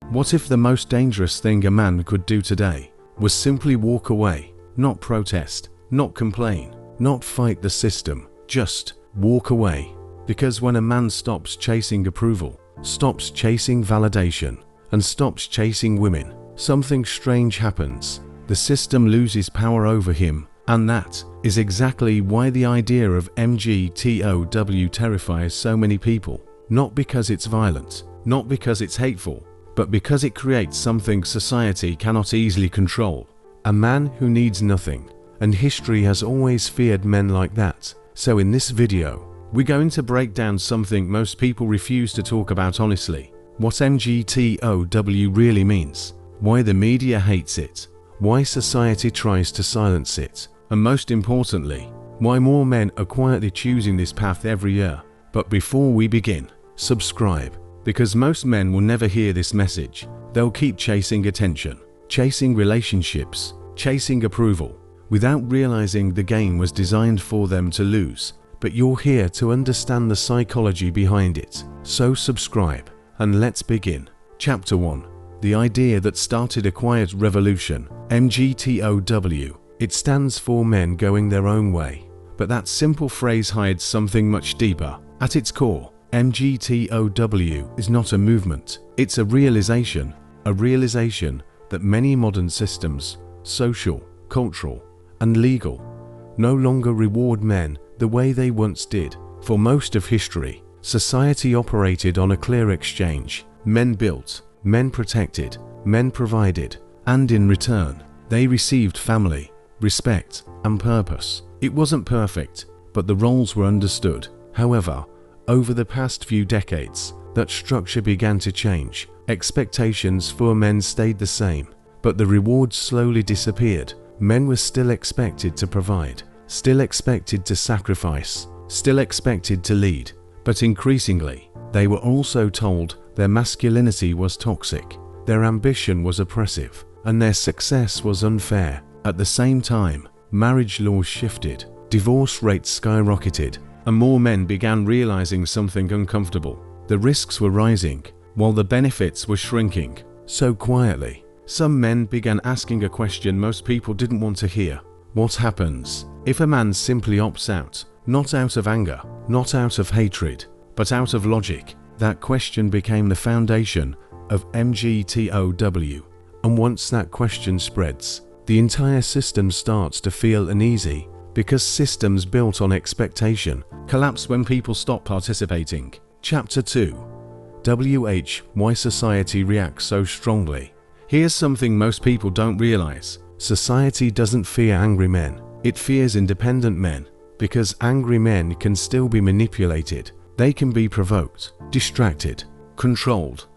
What if the most dangerous thing a man could do today was simply walk away, not protest, not complain, not fight the system, just walk away? Because when a man stops chasing approval, stops chasing validation, and stops chasing women, something strange happens. The system loses power over him, and that is exactly why the idea of MGTOW terrifies so many people. Not because it's violent, not because it's hateful, but because it creates something society cannot easily control. A man who needs nothing, and history has always feared men like that. So in this video, we're going to break down something most people refuse to talk about honestly. What MGTOW really means, why the media hates it, why society tries to silence it, and most importantly, why more men are quietly choosing this path every year. But before we begin, subscribe, because most men will never hear this message. They'll keep chasing attention, chasing relationships, chasing approval, without realizing the game was designed for them to lose. But you're here to understand the psychology behind it. So subscribe, and let's begin. Chapter 1. The idea that started a quiet revolution, MGTOW. It stands for men going their own way. But that simple phrase hides something much deeper. At its core, MGTOW is not a movement. It's a realization that many modern systems, social, cultural, and legal, no longer reward men the way they once did. For most of history, society operated on a clear exchange. Men built, men protected, men provided, and in return, they received family, respect, and purpose. It wasn't perfect, but the roles were understood. However, over the past few decades, that structure began to change. Expectations for men stayed the same, but the rewards slowly disappeared. Men were still expected to provide, still expected to sacrifice, still expected to lead, but increasingly, they were also told their masculinity was toxic, their ambition was oppressive, and their success was unfair. At the same time, marriage laws shifted, divorce rates skyrocketed, and more men began realizing something uncomfortable. The risks were rising, while the benefits were shrinking. So quietly, some men began asking a question most people didn't want to hear. What happens if a man simply opts out? Not out of anger, not out of hatred, but out of logic. That question became the foundation of MGTOW. And once that question spreads, the entire system starts to feel uneasy, because systems built on expectation collapse when people stop participating. Chapter 2. Why society reacts so strongly. Here's something most people don't realize. Society doesn't fear angry men. It fears independent men, because angry men can still be manipulated. They can be provoked, distracted, controlled.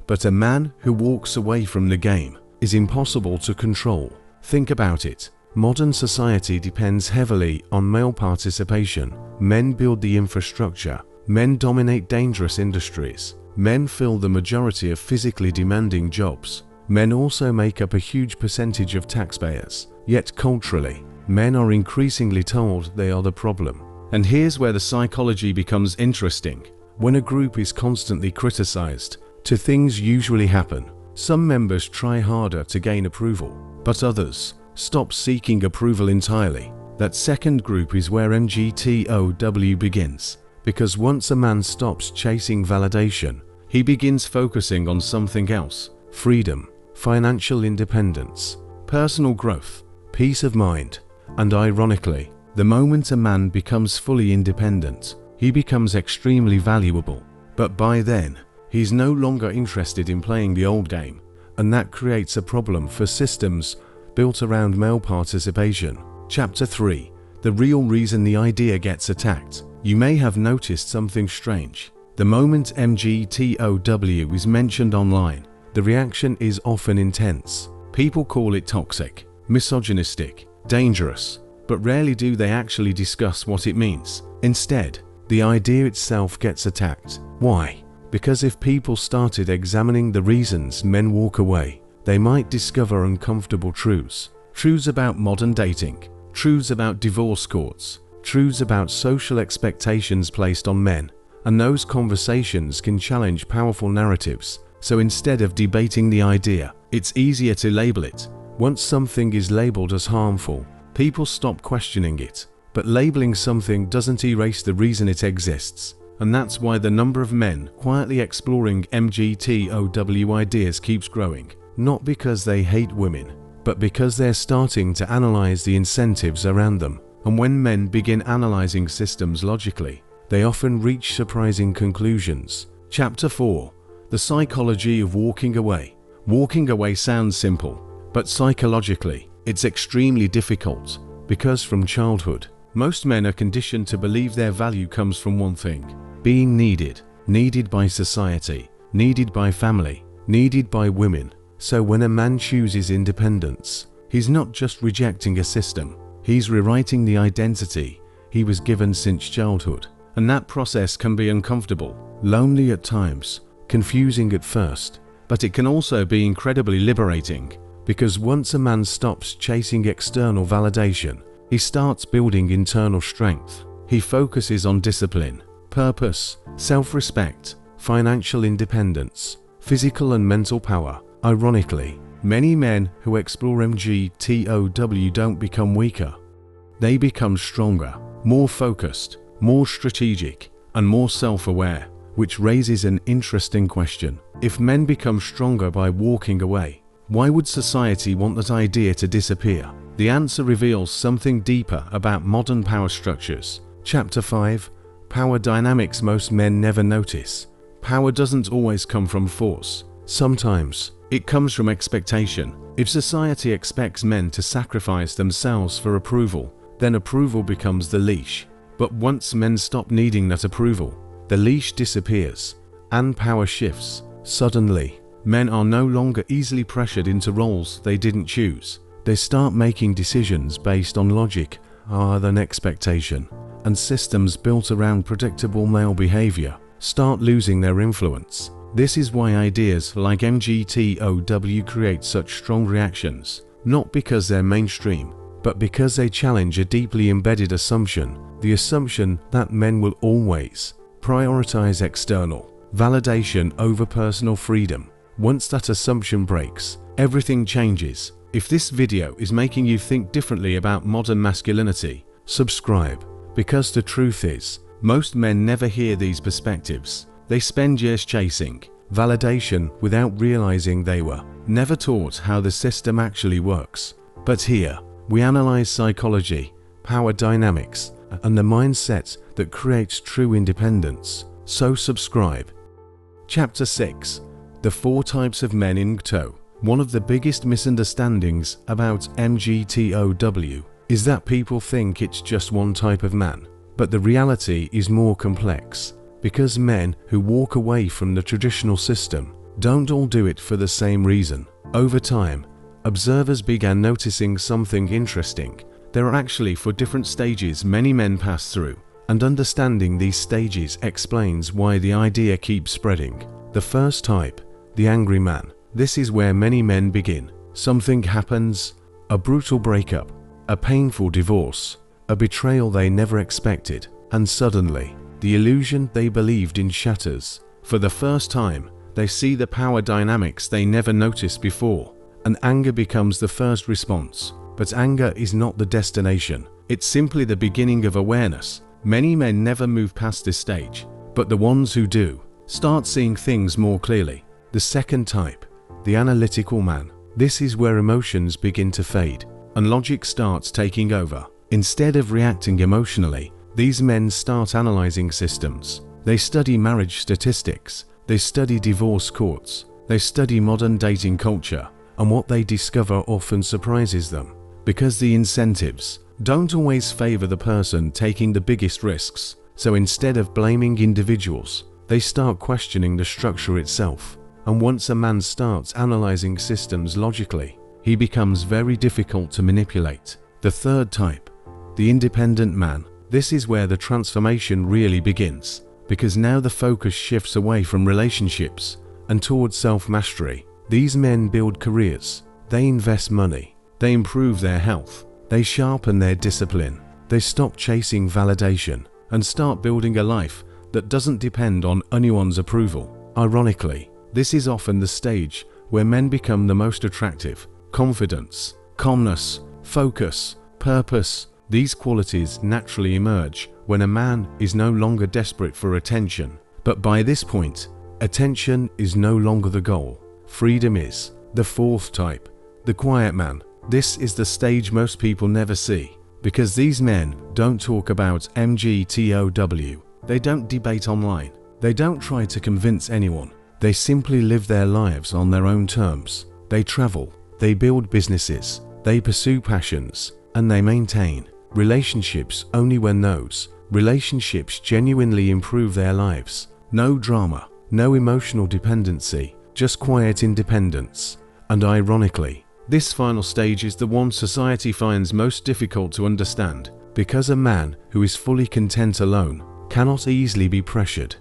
But a man who walks away from the game is impossible to control. Think about it. Modern society depends heavily on male participation. Men build the infrastructure. Men dominate dangerous industries. Men fill the majority of physically demanding jobs. Men also make up a huge percentage of taxpayers. Yet culturally, men are increasingly told they are the problem. And here's where the psychology becomes interesting. When a group is constantly criticized, two things usually happen. Some members try harder to gain approval, but others stop seeking approval entirely. That second group is where MGTOW begins, because once a man stops chasing validation, he begins focusing on something else: freedom, financial independence, personal growth, peace of mind. And ironically, the moment a man becomes fully independent, he becomes extremely valuable. But by then, he's no longer interested in playing the old game, and that creates a problem for systems built around male participation. Chapter 3. The real reason the idea gets attacked. You may have noticed something strange. The moment MGTOW is mentioned online, the reaction is often intense. People call it toxic, misogynistic, dangerous, but rarely do they actually discuss what it means. Instead, the idea itself gets attacked. Why? Because if people started examining the reasons men walk away, they might discover uncomfortable truths. Truths about modern dating, truths about divorce courts, truths about social expectations placed on men. And those conversations can challenge powerful narratives, So instead of debating the idea, it's easier to label it. Once something is labeled as harmful, people stop questioning it. But labeling something doesn't erase the reason it exists. And that's why the number of men quietly exploring MGTOW ideas keeps growing. Not because they hate women, but because they're starting to analyze the incentives around them. And when men begin analyzing systems logically, they often reach surprising conclusions. Chapter 4. The Psychology of Walking Away. Walking away sounds simple, but psychologically, it's extremely difficult, because from childhood, most men are conditioned to believe their value comes from one thing: being needed. Needed by society, needed by family, needed by women. So when a man chooses independence, he's not just rejecting a system, he's rewriting the identity he was given since childhood. And that process can be uncomfortable, lonely at times, confusing at first, but it can also be incredibly liberating, because once a man stops chasing external validation, he starts building internal strength. He focuses on discipline, purpose, self-respect, financial independence, physical and mental power. Ironically, many men who explore MGTOW don't become weaker. They become stronger, more focused, more strategic, and more self-aware, which raises an interesting question. If men become stronger by walking away, why would society want that idea to disappear? The answer reveals something deeper about modern power structures. Chapter 5. Power dynamics most men never notice. Power doesn't always come from force. Sometimes, it comes from expectation. If society expects men to sacrifice themselves for approval, then approval becomes the leash. But once men stop needing that approval, the leash disappears, and power shifts. Suddenly, men are no longer easily pressured into roles they didn't choose. They start making decisions based on logic rather than expectation, and systems built around predictable male behavior start losing their influence. This is why ideas like MGTOW create such strong reactions, not because they're mainstream, but because they challenge a deeply embedded assumption, the assumption that men will always prioritize external validation over personal freedom. Once that assumption breaks, everything changes. If this video is making you think differently about modern masculinity, subscribe, because the truth is, most men never hear these perspectives. They spend years chasing validation without realizing they were never taught how the system actually works. But here, we analyze psychology, power dynamics, and the mindset that creates true independence. So subscribe. Chapter 6. The 4 Types of Men in MGTOW. One of the biggest misunderstandings about MGTOW is that people think it's just one type of man. But the reality is more complex, because men who walk away from the traditional system don't all do it for the same reason. Over time, observers began noticing something interesting. There are actually 4 different stages many men pass through, and understanding these stages explains why the idea keeps spreading. The first type, the angry man. This is where many men begin. Something happens, a brutal breakup, a painful divorce, a betrayal they never expected, and suddenly, the illusion they believed in shatters. For the first time, they see the power dynamics they never noticed before, and anger becomes the first response. But anger is not the destination, it's simply the beginning of awareness. Many men never move past this stage, but the ones who do start seeing things more clearly. The second type, the analytical man. This is where emotions begin to fade, and logic starts taking over. Instead of reacting emotionally, these men start analyzing systems. They study marriage statistics, they study divorce courts, they study modern dating culture, and what they discover often surprises them, because the incentives don't always favor the person taking the biggest risks. So instead of blaming individuals, they start questioning the structure itself. And once a man starts analyzing systems logically, he becomes very difficult to manipulate. The third type, the independent man. This is where the transformation really begins, because now the focus shifts away from relationships and towards self-mastery. These men build careers, they invest money, they improve their health, they sharpen their discipline, they stop chasing validation and start building a life that doesn't depend on anyone's approval. Ironically, This is often the stage where men become the most attractive. Confidence, calmness, focus, purpose, these qualities naturally emerge when a man is no longer desperate for attention. But by this point, attention is no longer the goal. Freedom is. The fourth type, the quiet man. This is the stage most people never see, because these men don't talk about MGTOW. They don't debate online. They don't try to convince anyone. They simply live their lives on their own terms. They travel, they build businesses, they pursue passions, and they maintain relationships only when those relationships genuinely improve their lives. No drama, no emotional dependency, just quiet independence. And ironically, this final stage is the one society finds most difficult to understand, because a man who is fully content alone cannot easily be pressured.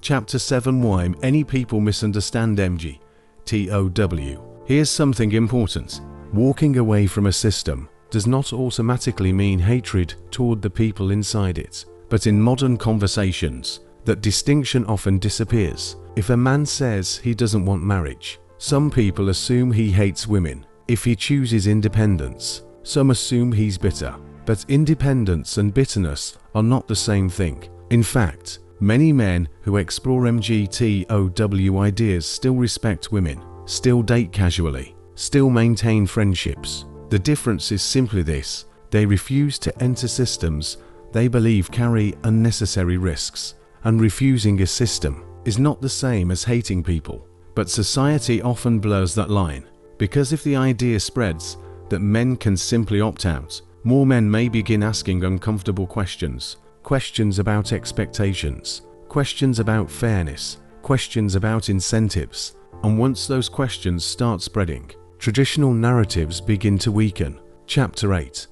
Chapter 7: Why Many People Misunderstand MGTOW. Here's something important. Walking away from a system does not automatically mean hatred toward the people inside it. But in modern conversations, that distinction often disappears. If a man says he doesn't want marriage, some people assume he hates women. If he chooses independence, some assume he's bitter. But independence and bitterness are not the same thing. In fact, many men who explore MGTOW ideas still respect women, still date casually, still maintain friendships. The difference is simply this: they refuse to enter systems they believe carry unnecessary risks. And refusing a system is not the same as hating people. But society often blurs that line, because if the idea spreads that men can simply opt out, more men may begin asking uncomfortable questions. Questions about expectations, questions about fairness, questions about incentives. And once those questions start spreading, traditional narratives begin to weaken. Chapter 8.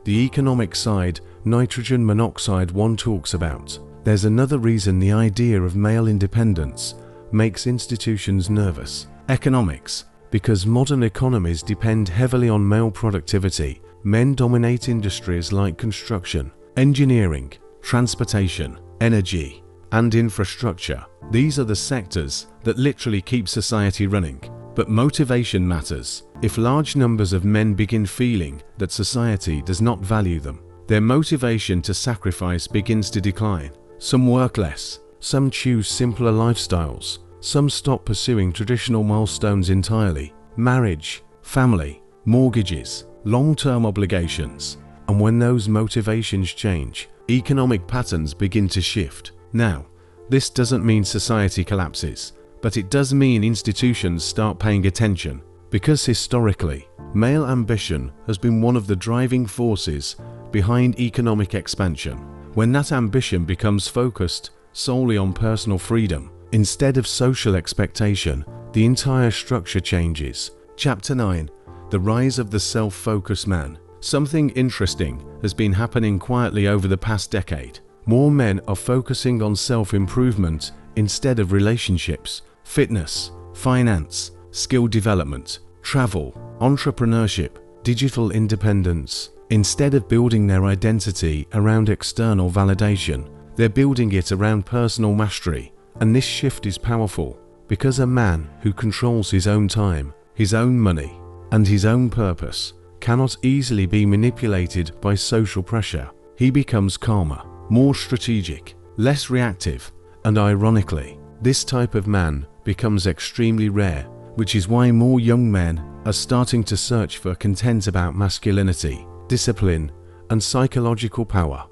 The economic side, nitrogen monoxide. One talks about. There's another reason the idea of male independence makes institutions nervous. Economics. Because modern economies depend heavily on male productivity, men dominate industries like construction, engineering, transportation, energy, and infrastructure. These are the sectors that literally keep society running. But motivation matters. If large numbers of men begin feeling that society does not value them, their motivation to sacrifice begins to decline. Some work less, some choose simpler lifestyles, some stop pursuing traditional milestones entirely. Marriage, family, mortgages, long-term obligations. And when those motivations change, economic patterns begin to shift. Now, this doesn't mean society collapses, but it does mean institutions start paying attention, because historically, male ambition has been one of the driving forces behind economic expansion. When that ambition becomes focused solely on personal freedom instead of social expectation, the entire structure changes. Chapter 9. The Rise of the Self-Focused Man. Something interesting has been happening quietly over the past decade. More men are focusing on self-improvement instead of relationships, fitness, finance, skill development, travel, entrepreneurship, digital independence. Instead of building their identity around external validation, they're building it around personal mastery. And this shift is powerful, because a man who controls his own time, his own money, and his own purpose cannot easily be manipulated by social pressure. He becomes calmer, more strategic, less reactive, and ironically, this type of man becomes extremely rare, which is why more young men are starting to search for content about masculinity, discipline, and psychological power.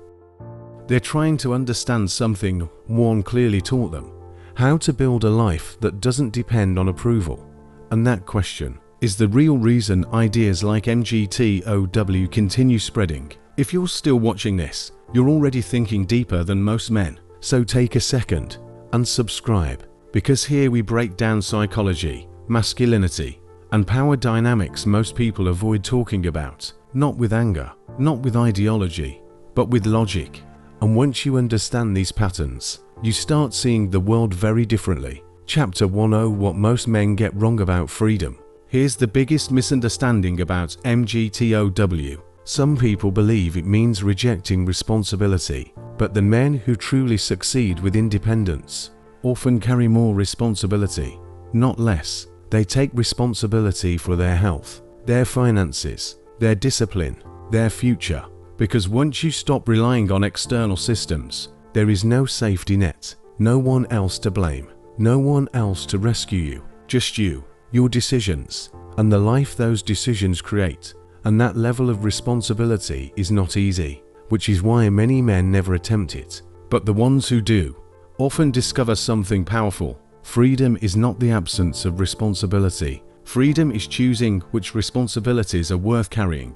They're trying to understand something one clearly taught them: how to build a life that doesn't depend on approval. And that question is the real reason ideas like MGTOW continue spreading. If you're still watching this, you're already thinking deeper than most men. So take a second and subscribe, because here we break down psychology, masculinity, and power dynamics most people avoid talking about. Not with anger, not with ideology, but with logic. And once you understand these patterns, you start seeing the world very differently. Chapter 10. What most men get wrong about freedom. Here's the biggest misunderstanding about MGTOW. Some people believe it means rejecting responsibility, but the men who truly succeed with independence often carry more responsibility. not less. They take responsibility for their health, their finances, their discipline, their future. Because once you stop relying on external systems, there is no safety net, no one else to blame, no one else to rescue you, just you, your decisions, and the life those decisions create. And that level of responsibility is not easy, which is why many men never attempt it. But the ones who do often discover something powerful. Freedom is not the absence of responsibility. Freedom is choosing which responsibilities are worth carrying,